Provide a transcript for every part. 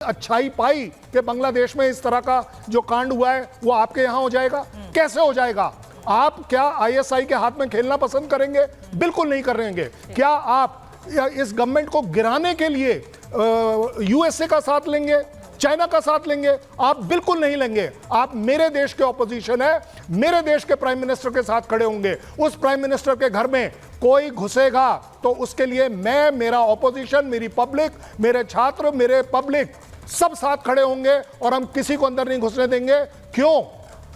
अच्छाई पाई कि बांग्लादेश में इस तरह का जो कांड हुआ है वो आपके यहां हो जाएगा? कैसे हो जाएगा? आप क्या आईएसआई के हाथ में खेलना पसंद करेंगे? बिल्कुल नहीं करेंगे। क्या आप इस गवर्नमेंट को गिराने के लिए यूएसए का साथ लेंगे, चाइना का साथ लेंगे? आप बिल्कुल नहीं लेंगे। आप मेरे देश के ऑपोजिशन है, मेरे देश के प्राइम मिनिस्टर के साथ खड़े होंगे। उस प्राइम मिनिस्टर के घर में कोई घुसेगा तो उसके लिए मैं, मेरा ऑपोजिशन, मेरी पब्लिक, मेरे छात्र, मेरे पब्लिक सब साथ खड़े होंगे और हम किसी को अंदर नहीं घुसने देंगे। क्यों?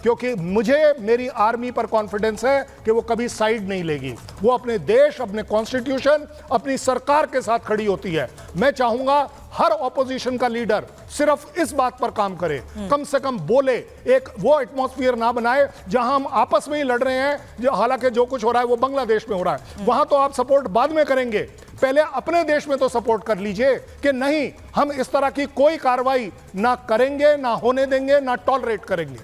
क्योंकि मुझे मेरी आर्मी पर कॉन्फिडेंस है कि वो कभी साइड नहीं लेगी। वो अपने देश, अपने कॉन्स्टिट्यूशन, अपनी सरकार के साथ खड़ी होती है। मैं चाहूंगा हर ऑपोजिशन का लीडर सिर्फ इस बात पर काम करे, कम से कम बोले, एक वो एटमॉस्फेयर ना बनाए जहां हम आपस में ही लड़ रहे हैं। हालांकि जो कुछ हो रहा है वो बांग्लादेश में हो रहा है, वहां तो आप सपोर्ट बाद में करेंगे, पहले अपने देश में तो सपोर्ट कर लीजिए कि नहीं, हम इस तरह की कोई कार्रवाई ना करेंगे, ना होने देंगे, ना टॉलरेट करेंगे।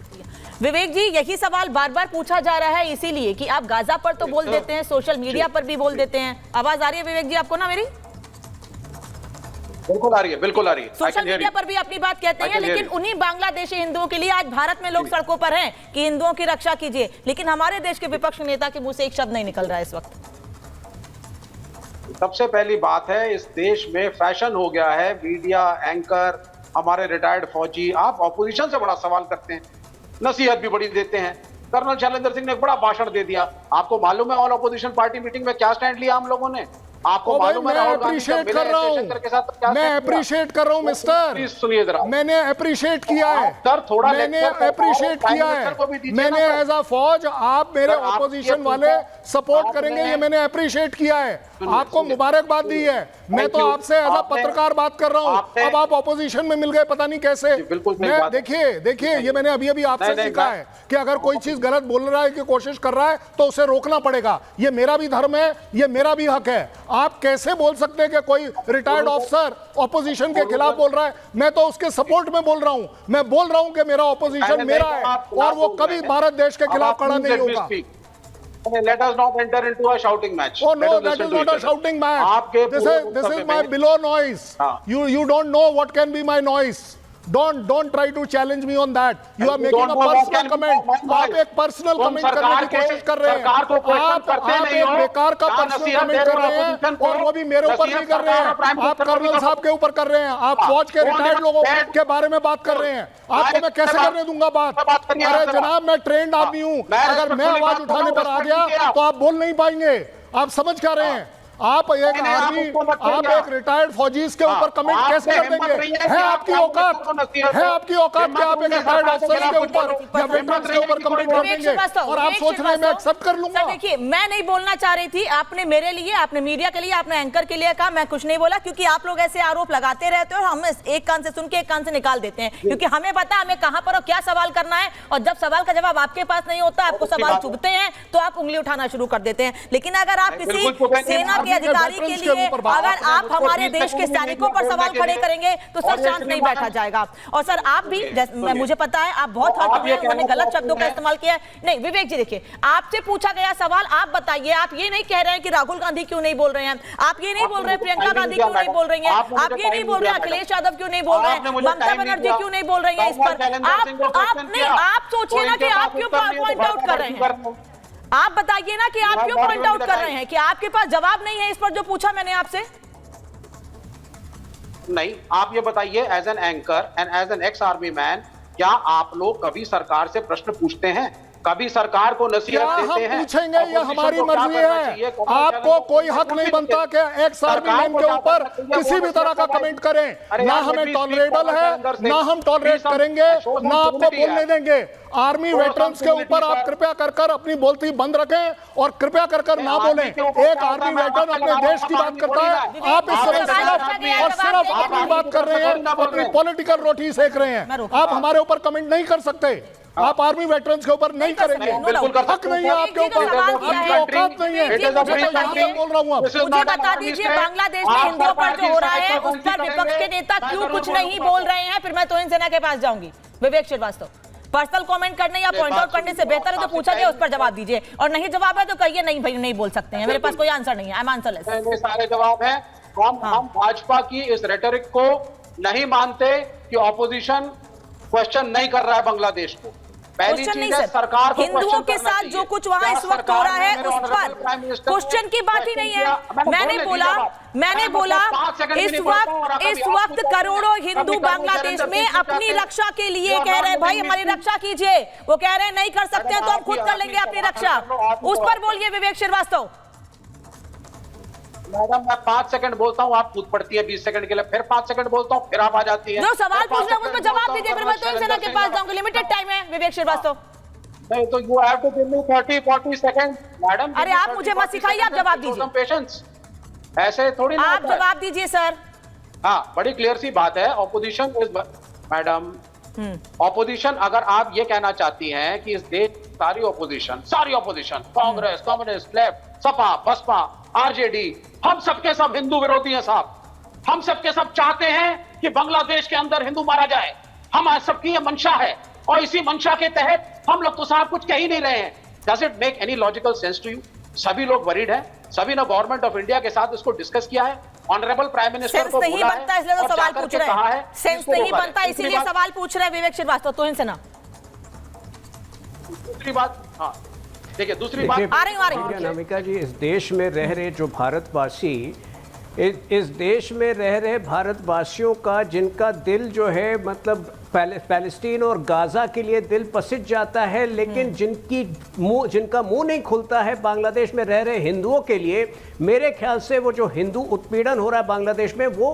विवेक जी, यही सवाल बार बार पूछा जा रहा है इसीलिए कि आप गाजा पर तो बोल देते हैं, सोशल मीडिया पर भी बोल देते हैं। आवाज आ रही है विवेक जी आपको ना मेरी? बिल्कुल आ रही है, बिल्कुल आ रही है। सोशल मीडिया पर भी अपनी बात कहते हैं, लेकिन उन्हीं बांग्लादेशी हिंदुओं के लिए आज भारत में लोग सड़कों पर हैं कि हिंदुओं की रक्षा कीजिए, लेकिन हमारे देश के विपक्ष नेता के मुंह से एक शब्द नहीं निकल रहा है इस वक्त। सबसे पहली बात है, इस देश में फैशन हो गया है, मीडिया एंकर, हमारे रिटायर्ड फौजी, आप ऑपोजिशन से बड़ा सवाल करते हैं, नसीहत भी बड़ी देते हैं। कर्नल शैलेंद्र सिंह ने एक बड़ा भाषण दे दिया। आपको मालूम है ऑल ऑपोजिशन पार्टी मीटिंग में क्या स्टैंड लिया हम लोगों ने? आपको मालूम है? मैं अप्रिशिएट कर रहा हूं, मैं अप्रिशिएट कर रहा हूं मिस्टर, सुनिए जरा, मैंने अप्रिशिएट किया है सर, थोड़ा मैंने अप्रिशिएट किया है, मैंने एज अ फौज, आप मेरे ऑपोजिशन वाले सपोर्ट करेंगे ये मैंने अप्रिशिएट किया है, आपको मुबारकबाद दी है। मैं तो आपसे एज अ पत्रकार बात कर रहा हूं, अब आप ऑपोजिशन में मिल गए पता नहीं कैसे। मैं देखिए ये मैंने अभी अभी आपसे सीखा है कि अगर कोई चीज गलत बोल रहा है कि कोशिश कर रहा है तो उसे रोकना पड़ेगा। ये मेरा भी धर्म है, ये मेरा भी हक है। आप कैसे बोल सकते हैं कि कोई रिटायर्ड ऑफिसर ऑपोजिशन के खिलाफ बोल रहा है? मैं तो उसके सपोर्ट में बोल रहा हूं। मैं बोल रहा हूं कि मेरा ऑपोजिशन मेरा है और वो कभी भारत देश के खिलाफ खड़ा नहीं होगा। Let us not enter into a shouting match. Oh no, that is not a shouting match. This is my below noise. You don't know what can be my noise. Don't try to challenge me on that. You are making a personal comment. आप एक personal comment करने की कोशिश कर रहे हैं। आप एक बेकार का पर्सनल कमेंट कर रहे हैं और वो भी मेरे ऊपर नहीं कर रहे हैं, आप कर्नल साहब के ऊपर कर रहे हैं। आप फौज के रिटायर्ड लोगों के बारे में बात कर रहे हैं। आपको मैं कैसे करने दूंगा बात? अरे जनाब, मैं ट्रेंड आदमी हूँ, अगर मैं आवाज उठाने पर आ गया तो आप बोल नहीं पाएंगे। आप समझ क्या रहे हैं? आप एक आर्मी, आप एक रिटायर्ड फौजी के ऊपर कमेंट कैसे कर देंगे? है आपकी औकात, है आपकी औकात कि आप एक रिटायर्ड ऑफिसर के ऊपर या वेटरन्स के ऊपर कमेंट कर देंगे और आप सोच रहे हैं मैं एक्सेप्ट कर लूंगा? देखिए, मैं नहीं बोलना चाह रही थी, आपने मेरे लिए, आपने मीडिया के लिए, आपने एंकर के लिए कहा, मैं कुछ नहीं बोला, क्योंकि आप लोग ऐसे आरोप लगाते रहते हो और हम एक कान से सुन के एक कान से निकाल देते हैं, क्योंकि हमें पता है हमें कहां पर और क्या सवाल करना है, और जब सवाल का जवाब आपके पास नहीं होता, आपको सवाल चुभते हैं तो आप उंगली उठाना शुरू कर देते हैं। लेकिन अगर आप किसी सेना अधिकारी के लिए, अगर आप हमारे देश के सैनिकों पर सवाल खड़े करेंगे तो सर शांत नहीं बैठा जाएगा। और सर आप भी, मुझे पता है आप बहुत हर्ट हुए हैं, उन्होंने गलत शब्दों का इस्तेमाल किया है। नहीं विवेक जी, देखिए, आपसे पूछा गया सवाल आप बताइए। आप ये नहीं कह रहे हैं कि राहुल गांधी क्यों नहीं बोल रहे हैं, आप ये नहीं बोल रहे हैं प्रियंका गांधी क्यों नहीं बोल रही हैं, आप ये नहीं बोल रहे हैं अखिलेश यादव क्यों नहीं बोल रहे हैं, ममता बनर्जी क्यों नहीं बोल रही है इस पर। आप सोचिए ना कि आप क्यों पॉइंट आउट कर रहे हैं, आप बताइए ना कि आप क्यों पॉइंट आउट कर रहे हैं कि आपके पास जवाब नहीं है इस पर जो पूछा मैंने आपसे। नहीं, आप ये बताइए, as an anchor and as an ex army man, क्या आप लोग कभी सरकार से प्रश्न पूछते हैं? कभी सरकार को नसीहत देते हैं? पूछेंगे, ये हमारी मर्जी है। आपको कोई हक नहीं बनता कि एक्स आर्मी मैन के ऊपर किसी भी तरह का कमेंट करें। ना हमें टॉलरेबल है, ना हम टॉलरेट करेंगे, ना आपको बोलने देंगे। आर्मी वेटरन्स के ऊपर आप कृपया कर अपनी बोलती बंद रखें और कृपया कर ना बोलें। एक आर्मी वेटरन अपने देश की बात करता है, आप इस तरह सिर्फ और सिर्फ अपनी बात कर रहे हैं, अपनी पॉलिटिकल रोटी सेक रहे हैं। आप हमारे ऊपर कमेंट नहीं कर सकते, आप आर्मी वेटरन्स के ऊपर नहीं करेंगे, हक नहीं है आपके ऊपर, आपकी औकात नहीं है। बोल रहा हूँ आप, मुझे बता दीजिए बांग्लादेश में हिंदुओं पर जो हो रहा है उस पर विपक्ष के नेता क्यों कुछ नहीं बोल रहे हैं? फिर मैं तोहिन सेना के पास जाऊंगी। विवेक श्रीवास्तव, पर्सनल कमेंट करने या पॉइंट आउट करने से बेहतर है तो पूछा गया उस पर जवाब दीजिए, और नहीं जवाब है तो कहिए नहीं भाई नहीं बोल सकते हैं, मेरे पास कोई आंसर नहीं है, आई एम आंसरलेस। सारे जवाब है। हम भाजपा की इस रेटरिक को नहीं मानते कि ऑपोजिशन क्वेश्चन नहीं कर रहा है बांग्लादेश को। पहली क्वेश्चन नहीं चीज है सर, सरकार को हिंदुओं क्वेश्चन के करना साथ चाहिए। जो कुछ वहां क्या इस वक्त हो सरकार रहा ने है मेरे उस ऑनरेबल पर प्राइम मिनिस्टर क्वेश्चन की बात ही नहीं है। मैंने बोला इस वक्त करोड़ों हिंदू बांग्लादेश में अपनी रक्षा के लिए कह रहे हैं भाई हमारी रक्षा कीजिए, वो कह रहे हैं नहीं कर सकते हैं तो हम खुद कर लेंगे अपनी रक्षा। उस पर बोलिए विवेक श्रीवास्तव। मैडम मैं 5 सेकंड बोलता हूँ, आप कूद पड़ती है 20 सेकंड के लिए, फिर 5 सेकंड बोलता हूँ, फिर आप आ जाती है। जो सवाल पूछ रहे हैं उसमें जवाब दीजिए, फिर मैं तो सेना के पास जाऊंगी, लिमिटेड टाइम है विवेक श्रीवास्तव। नहीं तो you have to give me 30-40 second madam. अरे आप मुझे मत सिखाइए, आप जवाब दीजिए। पेशेंस ऐसे थोड़ी ना आप जवाब दीजिए सर। हाँ, बड़ी क्लियर सी बात है। ऑपोजिशन इज मैडम, ऑपोजिशन अगर आप ये कहना चाहती हैं कि इस देश सारी opposition Congress, communist, left, Sapa, Basapa, RJD, हम सबके सब हिंदू विरोधी हैं साहब। हम सबके सब चाहते हैं कि बांग्लादेश के अंदर हिंदू मारा जाए, हम सबकी ये मंशा है और इसी मंशा के तहत हम लोग तो साहब कुछ कह ही नहीं रहे हैं। Does it make any logical sense to you? सभी लोग वरीड हैं, सभी ने गवर्नमेंट ऑफ इंडिया के साथ इसको डिस्कस किया है, ऑनरेबल प्राइम मिनिस्टर को नहीं बनता इसलिए तो सवाल पूछ रहे हैं। सेंस नहीं बनता इसीलिए सवाल पूछ रहे हैं विवेक श्रीवास्तव। तो इनसे ना दूसरी बात, हाँ देखिए दूसरी बात आ रही अनामिका जी, इस देश में रह रहे जो भारतवासी, इस देश में रह रहे भारतवासियों का जिनका दिल जो है मतलब पैलेस्टीन और गाजा के लिए दिल पसीज जाता है, लेकिन जिनका मुंह नहीं खुलता है बांग्लादेश में रह रहे हिंदुओं के लिए, मेरे ख्याल से वो जो हिंदू उत्पीड़न हो रहा है बांग्लादेश में वो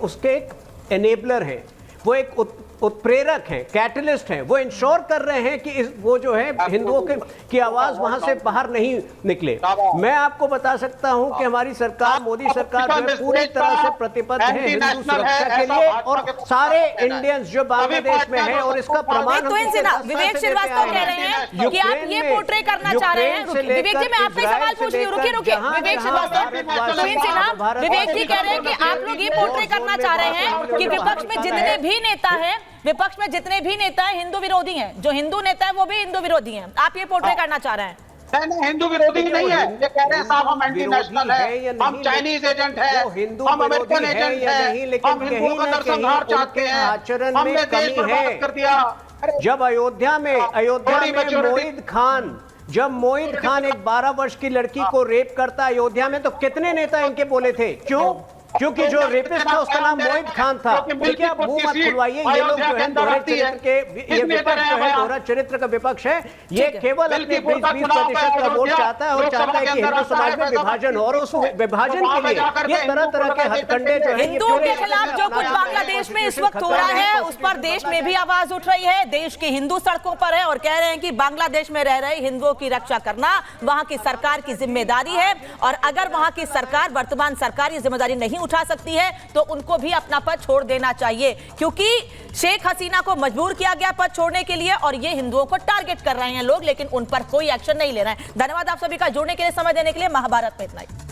उसके एक एनेबलर है, वो एक उत्प्रेरक हैं, कैटलिस्ट हैं। वो इंश्योर कर रहे हैं कि वो जो है हिंदुओं की आवाज वहां से बाहर नहीं निकले। मैं आपको बता सकता हूं कि हमारी सरकार, मोदी सरकार जो है पूरी तरह से प्रतिबद्ध है हिंदू सुरक्षा के लिए, और सारे इंडियंस जो बांग्लादेश में हैं, और इसका प्रमाण विवेक श्रीवास्तव कह रहे हैं कि आप ये पोर्ट्रे करना चाह रहे हैं। विवेक जी मैं आपका सवाल पूछ रही हूँ, रुकिए विवेक श्रीवास्तव। विवेक जी कह रहे हैं कि आप लोग ये पोर्ट्रे करना चाह रहे हैं कि विपक्ष में जितने भी नेता हैं, विपक्ष में जितने भी नेता हैं हिंदू विरोधी हैं, जो हिंदू नेता है वो भी हिंदू विरोधी हैं। आप ये पोर्ट्रे करना चाह रहे हैं? नहीं, हिंदू विरोधी नहीं है, ये कह रहे हैं साहब हम एंटी नेशनल है, हम चाइनीज एजेंट है, हम अमेरिकन एजेंट है, हम हिंदुओं का नरसंहार चाहते हैं, हमने देश बर्बाद कर दिया। जब अयोध्या में जब मोहित खान एक 12 वर्ष की लड़की को रेप करता अयोध्या में, तो कितने नेता इनके बोले थे? क्योंकि जो रेपिस्ट था उसका नाम मोहित खान था। ठीक है, आप मुंह मत खुलवाइए। ये लोग जो है दोहरे चरित्र के, ये विपक्ष जो है दोहरा चरित्र का विपक्ष है। ये केवल अपने 20% का वोट चाहता है और चाहता है कि हिंदू समाज में विभाजन हो, और उस विभाजन के लिए ये तरह तरह के हथकंडे जो है हिंदुओं के खिलाफ जो कुछ बांग्लादेश में इस वक्त हो रहा है उस पर देश में भी आवाज उठ रही है। देश के हिंदू सड़कों पर है और कह रहे हैं कि बांग्लादेश में रह रहे हिंदुओं की रक्षा करना वहां की सरकार की जिम्मेदारी है, और अगर वहां की सरकार, वर्तमान सरकार ये जिम्मेदारी नहीं उठा सकती है तो उनको भी अपना पद छोड़ देना चाहिए, क्योंकि शेख हसीना को मजबूर किया गया पद छोड़ने के लिए और ये हिंदुओं को टारगेट कर रहे हैं लोग, लेकिन उन पर कोई एक्शन नहीं ले रहे हैं। धन्यवाद आप सभी का जुड़ने के लिए, समय देने के लिए। महाभारत में इतना ही।